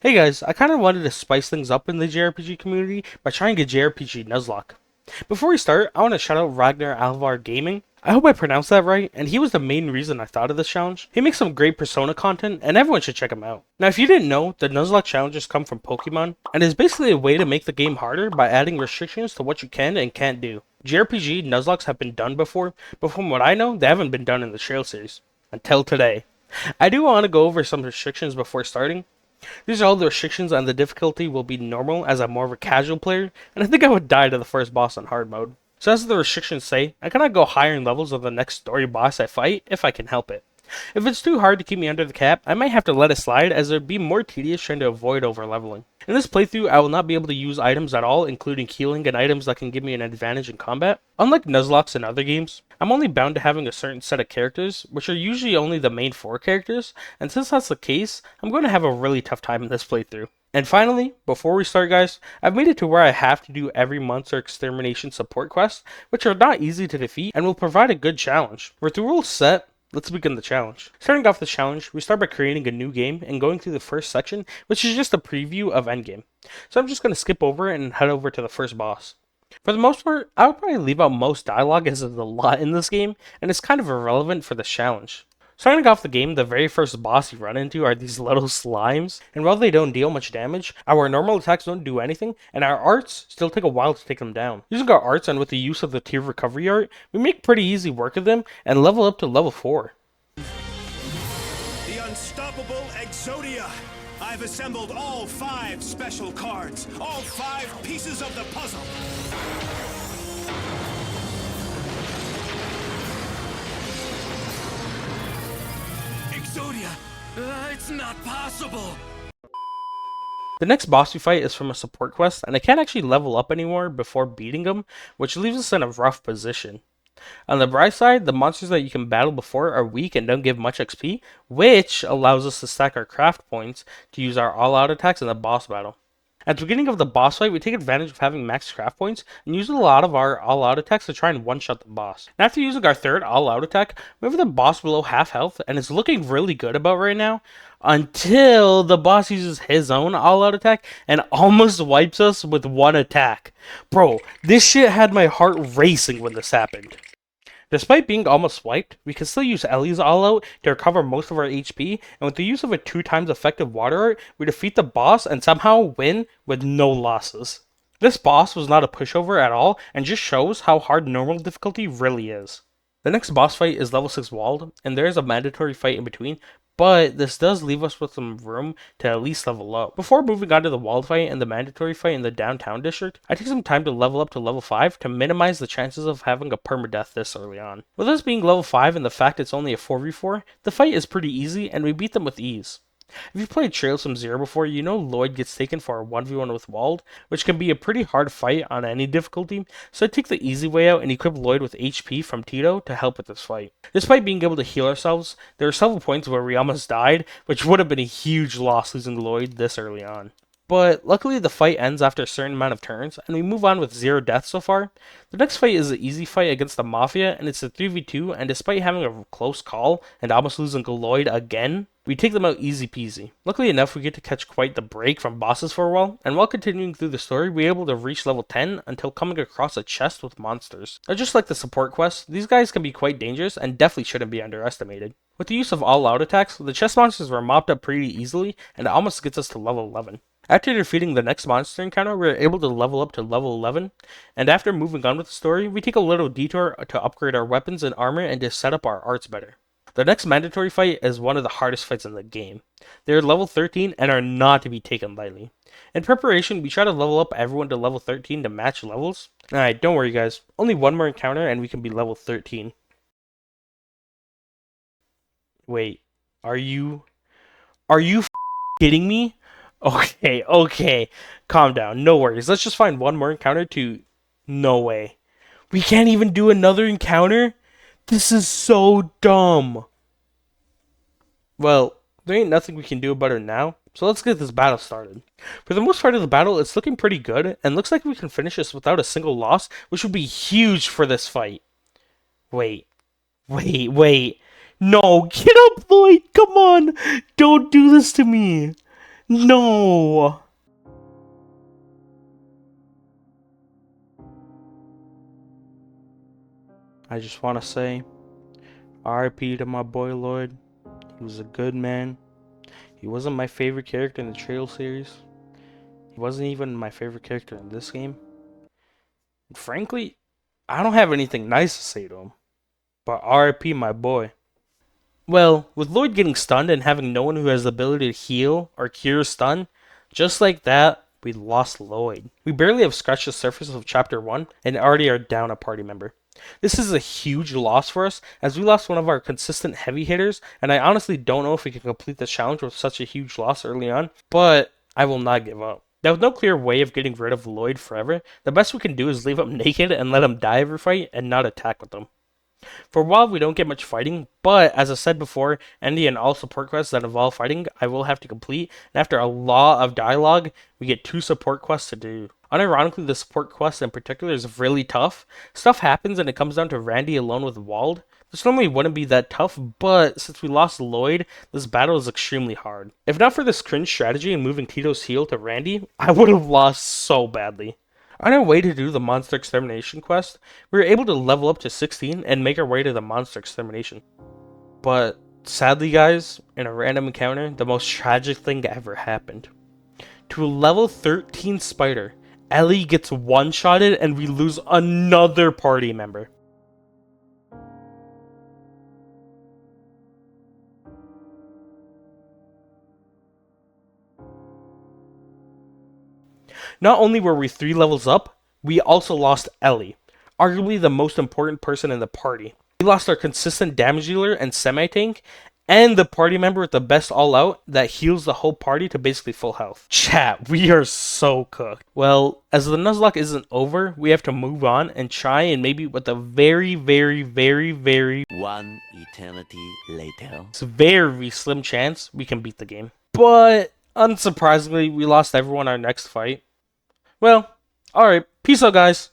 Hey guys, I kind of wanted to spice things up in the JRPG community by trying a JRPG Nuzlocke. Before we start, I want to shout out RagnarAlvarrGaming. I hope I pronounced that right, and he was the main reason I thought of this challenge. He makes some great Persona content, and everyone should check him out. Now, if you didn't know, the Nuzlocke challenges come from Pokemon, and is basically a way to make the game harder by adding restrictions to what you can and can't do. JRPG Nuzlockes have been done before, but from what I know, they haven't been done in the Trail series. Until today. I do want to go over some restrictions before starting. These are all the restrictions, and the difficulty will be normal as I'm more of a casual player, and I think I would die to the first boss on hard mode. So as the restrictions say, I cannot go higher in levels of the next story boss I fight if I can help it. If it's too hard to keep me under the cap, I might have to let it slide, as it would be more tedious trying to avoid overleveling. In this playthrough, I will not be able to use items at all, including healing and items that can give me an advantage in combat. Unlike Nuzlocke and other games, I'm only bound to having a certain set of characters, which are usually only the main 4 characters, and since that's the case, I'm going to have a really tough time in this playthrough. And finally, before we start guys, I've made it to where I have to do every monster extermination support quest, which are not easy to defeat and will provide a good challenge. With the rules set, let's begin the challenge. Starting off the challenge, we start by creating a new game and going through the first section, which is just a preview of endgame. So I'm just going to skip over it and head over to the first boss. For the most part, I would probably leave out most dialogue as there's a lot in this game, and it's kind of irrelevant for this challenge. Starting off the game, the very first boss you run into are these little slimes, and while they don't deal much damage, our normal attacks don't do anything, and our arts still take a while to take them down. Using our arts and with the use of the tier recovery art, we make pretty easy work of them and level up to level 4. The unstoppable Exodia! I've assembled all 5 special cards, all 5 pieces of the puzzle! Exodia! It's not possible! The next boss we fight is from a support quest, and I can't actually level up anymore before beating him, which leaves us in a rough position. On the bright side, the monsters that you can battle before are weak and don't give much XP, which allows us to stack our craft points to use our all-out attacks in the boss battle. At the beginning of the boss fight, we take advantage of having max craft points and use a lot of our all-out attacks to try and one-shot the boss. And after using our third all-out attack, we have the boss below half health, and it's looking really good about right now, until the boss uses his own all-out attack and almost wipes us with one attack. Bro, this shit had my heart racing when this happened. Despite being almost wiped, we can still use Ellie's all-out to recover most of our HP, and with the use of a 2 times effective water art, we defeat the boss and somehow win with no losses. This boss was not a pushover at all, and just shows how hard normal difficulty really is. The next boss fight is level 6 Walled, and there is a mandatory fight in between, but this does leave us with some room to at least level up. Before moving on to the Walled fight and the mandatory fight in the downtown district, I take some time to level up to level 5 to minimize the chances of having a permadeath this early on. With us being level 5 and the fact it's only a 4v4, the fight is pretty easy and we beat them with ease. If you've played Trails from Zero before, you know Lloyd gets taken for a 1v1 with Walled, which can be a pretty hard fight on any difficulty, so I take the easy way out and equip Lloyd with HP from Tito to help with this fight. Despite being able to heal ourselves, there are several points where we almost died, which would have been a huge loss losing Lloyd this early on. But luckily the fight ends after a certain amount of turns, and we move on with 0 deaths so far. The next fight is an easy fight against the Mafia, and it's a 3v2, and despite having a close call and almost losing Lloyd again, we take them out easy peasy. Luckily enough, we get to catch quite the break from bosses for a while, and while continuing through the story, we're able to reach level 10 until coming across a chest with monsters. Now, just like the support quests, these guys can be quite dangerous and definitely shouldn't be underestimated. With the use of all-out attacks, the chest monsters were mopped up pretty easily, and it almost gets us to level 11. After defeating the next monster encounter, we are able to level up to level 11, and after moving on with the story, we take a little detour to upgrade our weapons and armor and to set up our arts better. The next mandatory fight is one of the hardest fights in the game. They are level 13 and are not to be taken lightly. In preparation, we try to level up everyone to level 13 to match levels. Alright, don't worry guys, only one more encounter and we can be level 13. Wait, are you kidding me? Okay, calm down, no worries. Let's just find one more encounter to... No way. We can't even do another encounter? This is so dumb. Well, there ain't nothing we can do about it now, so let's get this battle started. For the most part of the battle, it's looking pretty good, and looks like we can finish this without a single loss, which would be huge for this fight. Wait. No, get up, Lloyd! Come on! Don't do this to me! No! I just want to say, RIP to my boy Lloyd. He was a good man. He wasn't my favorite character in the Trail series. He wasn't even my favorite character in this game. And frankly, I don't have anything nice to say to him. But RIP my boy. Well, with Lloyd getting stunned and having no one who has the ability to heal or cure stun, just like that, we lost Lloyd. We barely have scratched the surface of Chapter 1 and already are down a party member. This is a huge loss for us, as we lost one of our consistent heavy hitters, and I honestly don't know if we can complete the challenge with such a huge loss early on, but I will not give up. Now, with no clear way of getting rid of Lloyd forever, the best we can do is leave him naked and let him die every fight and not attack with him. For a while, we don't get much fighting, but as I said before, any and all support quests that involve fighting, I will have to complete, and after a lot of dialogue, we get 2 support quests to do. Unironically, the support quest in particular is really tough. Stuff happens and it comes down to Randy alone with Wald. This normally wouldn't be that tough, but since we lost Lloyd, this battle is extremely hard. If not for this cringe strategy and moving Tito's heal to Randy, I would have lost so badly. On our way to do the monster extermination quest, we were able to level up to 16 and make our way to the monster extermination. But sadly, guys, in a random encounter, the most tragic thing ever happened. To a level 13 spider, Ellie gets one-shotted and we lose another party member. Not only were we 3 levels up, we also lost Ellie, arguably the most important person in the party. We lost our consistent damage dealer and semi-tank, and the party member with the best all-out that heals the whole party to basically full health. Chat, we are so cooked. Well, as the Nuzlocke isn't over, we have to move on and try and maybe with a very One eternity later. it's a very slim chance we can beat the game. But unsurprisingly, we lost everyone our next fight. Well, alright, peace out, guys.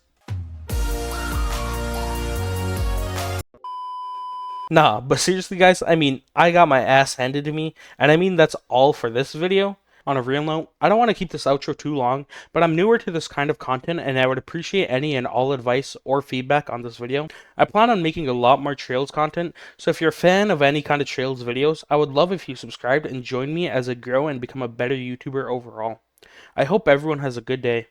Nah, but seriously, guys, I mean, I got my ass handed to me, and I mean that's all for this video. On a real note, I don't want to keep this outro too long, but I'm newer to this kind of content, and I would appreciate any and all advice or feedback on this video. I plan on making a lot more Trails content, so if you're a fan of any kind of Trails videos, I would love if you subscribed and join me as I grow and become a better YouTuber overall. I hope everyone has a good day.